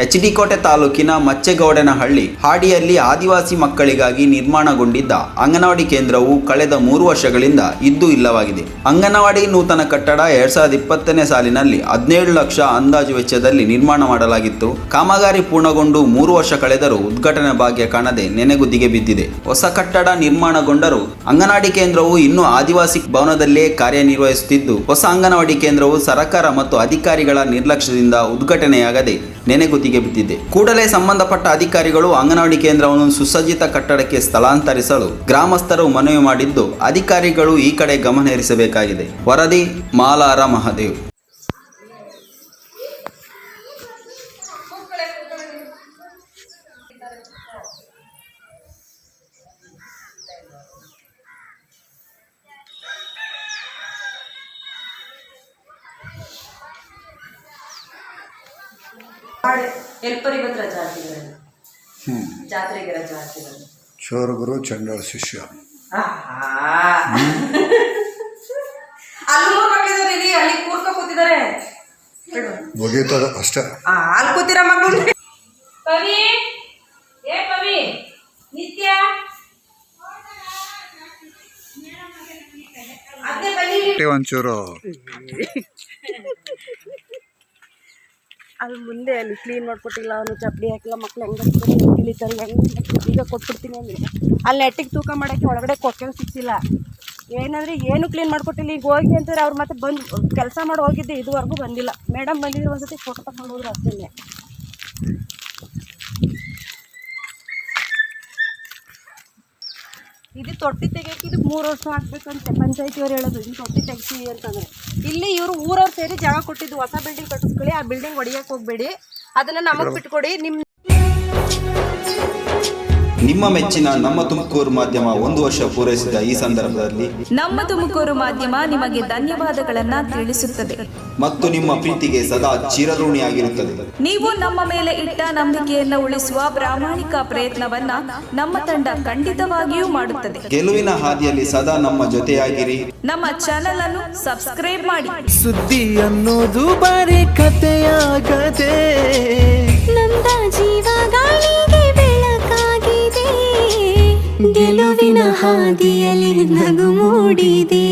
H D. ಕೋಟೆ ತಾಲೂಕಿನ ಮಚ್ಚೆಗೌಡನಹಳ್ಳಿ ಹಾಡಿಯಲ್ಲಿ ಆದಿವಾಸಿ ಮಕ್ಕಳಿಗಾಗಿ ನಿರ್ಮಾಣಗೊಂಡಿದ್ದ ಅಂಗನವಾಡಿ ಕೇಂದ್ರವು ಕಳೆದ 3 ವರ್ಷಗಳಿಂದ ಇದ್ದು ಇಲ್ಲವಾಗಿದೆ. ಅಂಗನವಾಡಿ ನೂತನ ಕಟ್ಟಡ 2020ನೇ ಸಾಲಿನಲ್ಲಿ 17 ಲಕ್ಷ ಅಂದಾಜು ವೆಚ್ಚದಲ್ಲಿ ನಿರ್ಮಾಣ ಮಾಡಲಾಗಿತ್ತು. ಕಾಮಗಾರಿ ಪೂರ್ಣಗೊಂಡು 3 ವರ್ಷ ಕಳೆದರೂ ಉದ್ಘಾಟನೆ ಭಾಗ್ಯ ಕಾಣದೆ ನೆನೆಗುದ್ದಿಗೆ ಬಿದ್ದಿದೆ. ಹೊಸ ಕಟ್ಟಡ ನಿರ್ಮಾಣಗೊಂಡರೂ ಅಂಗನವಾಡಿ ಕೇಂದ್ರವು ಇನ್ನೂ ಆದಿವಾಸಿ ಭವನದಲ್ಲೇ ಕಾರ್ಯನಿರ್ವಹಿಸುತ್ತಿದ್ದು, ಹೊಸ ಅಂಗನವಾಡಿ ಕೇಂದ್ರವು ಸರ್ಕಾರ ಮತ್ತು ಅಧಿಕಾರಿಗಳ ನಿರ್ಲಕ್ಷ್ಯದಿಂದ ಉದ್ಘಾಟನೆಯಾಗದೆ ನೆನೆಗುದಿಗೆ ಬಿದ್ದಿದೆ. ಕೂಡಲೇ ಸಂಬಂಧಪಟ್ಟ ಅಧಿಕಾರಿಗಳು ಅಂಗನವಾಡಿ ಕೇಂದ್ರವನ್ನು ಸುಸಜ್ಜಿತ ಕಟ್ಟಡಕ್ಕೆ ಸ್ಥಳಾಂತರಿಸಲು ಗ್ರಾಮಸ್ಥರು ಮನವಿ ಮಾಡಿದ್ದು, ಅಧಿಕಾರಿಗಳು ಈ ಕಡೆ ಗಮನ ಹರಿಸಬೇಕಾಗಿದೆ. ವರದಿ ಮಾಲಾರ ಮಹದೇವ್. ಹೆಲ್ಪರ್ ಇವತ್ತು ರಜಾ ಹಾಕಿದ್ದಾರೆ, ಜಾತ್ರೆಗೆ ರಜಾ ಹಾಕಿದ್ದಾರೆ. ಶೋರಗುರು ಚಂಡಾಳ ಶಿಷ್ಯ ಅಲ್ಲಿ ಮಕ್ಕಳಿದ್ದಾರೆ, ಅಲ್ಲಿ ಕೂರ್ಕ ಕೂತಿದ್ದಾರೆ, ಮುಗೀತದ ಅಷ್ಟೇ. ಅಲ್ಲಿ ಕೂತಿರ ಮಕ್ಕಳು. ಪವಿ ಏ ಪವಿ ನಿತ್ಯ ಅದೇ ಬನ್ನಿ ಒಂಚೂರು ಅಲ್ಲಿ ಮುಂದೆ ಅಲ್ಲಿ ಕ್ಲೀನ್ ಮಾಡ್ಕೊಟ್ಟಿಲ್ಲ, ಅವನು ಚಪ್ಪಡಿ ಹಾಕಿಲ್ಲ, ಮಕ್ಳು ಹೆಂಗೆ ಇಳಿತಾರೆ, ಹೆಂಗೆ ಈಗ ಕೊಟ್ಬಿಡ್ತೀನಿ ಅಂದರೆ ಅಲ್ಲಿ ನೆಟ್ಟಿಗೆ ತೂಕ ಮಾಡೋಕ್ಕೆ ಒಳಗಡೆ ಕೊಕ್ಕೆ ಸಿಕ್ಕಿಲ್ಲ. ಏನಂದರೆ ಏನು ಕ್ಲೀನ್ ಮಾಡ್ಕೊಟ್ಟಿಲ್ಲ. ಈಗ ಹೋಗಿ ಅಂತಾರೆ ಅವ್ರು ಮತ್ತೆ ಬಂದು ಕೆಲಸ ಮಾಡಿ ಹೋಗಿದ್ದೆ, ಇದುವರೆಗೂ ಬಂದಿಲ್ಲ. ಮೇಡಮ್ ಬಂದಿದ್ರು, ಒಂದ್ಸತಿ ಫೋಟೋ ತಗೊಂಡು ಹೋದ್ರು ಅಷ್ಟೇ. ಇದು ತೊಟ್ಟಿ ತೆಗಿಯೋಕೆ ಇದು 3 ವರ್ಷ ಹಾಕ್ಬೇಕಂತೆ ಪಂಚಾಯತಿಯವ್ರು ಹೇಳೋದು. ಇದು ತೊಟ್ಟಿ ತೆಗಿಸಿ ಅಂತಂದರೆ ಇಲ್ಲಿ ಇವರು ಊರವ್ರು ಸೇರಿ ಜಾಗ ಕೊಟ್ಟಿದ್ದು, ಹೊಸ ಬಿಲ್ಡಿಂಗ್ ಕಟ್ಟಿಸ್ಕೊಳ್ಳಿ, ಆ ಬಿಲ್ಡಿಂಗ್ ಹೊಡಿಯೋಕೆ ಹೋಗಬೇಡಿ, ಅದನ್ನು ನಮಗೆ ಬಿಟ್ಕೊಡಿ. ನಿಮ್ಮ ಮೆಚ್ಚಿನ ನಮ್ಮ ತುಮಕೂರು ಮಾಧ್ಯಮ 1 ವರ್ಷ ಪೂರೈಸಿದ ಈ ಸಂದರ್ಭದಲ್ಲಿ ನಮ್ಮ ತುಮಕೂರು ಮಾಧ್ಯಮ ನಿಮಗೆ ಧನ್ಯವಾದಗಳನ್ನ ತಿಳಿಸುತ್ತದೆ ಮತ್ತು ನಿಮ್ಮ ಪ್ರೀತಿಗೆ ಸದಾ ಚಿರಋಣಿಯಾಗಿರುತ್ತದೆ. ನೀವು ನಮ್ಮ ಮೇಲೆ ಇಟ್ಟ ನಂಬಿಕೆಯನ್ನು ಉಳಿಸುವ ಪ್ರಾಮಾಣಿಕ ಪ್ರಯತ್ನವನ್ನ ನಮ್ಮ ತಂಡ ಖಂಡಿತವಾಗಿಯೂ ಮಾಡುತ್ತದೆ. ಗೆಲುವಿನ ಹಾದಿಯಲ್ಲಿ ಸದಾ ನಮ್ಮ ಜೊತೆಯಾಗಿರಿ. ನಮ್ಮ ಚಾನೆಲ್ ಅನ್ನು ಸಬ್ಸ್ಕ್ರೈಬ್ ಮಾಡಿ. ಸುದ್ದಿ ಅನ್ನೋದು ಬರೀ ಕಥೆಯಾಗದೆ ನಂದ ಜೀವ ಗಾಳಿಗೆ ಬೆಳಕಾಗಿದೆ, ಗೆಲುವಿನ ಹಾದಿಯಲ್ಲಿ ನಗು ಮೂಡಿದೆ.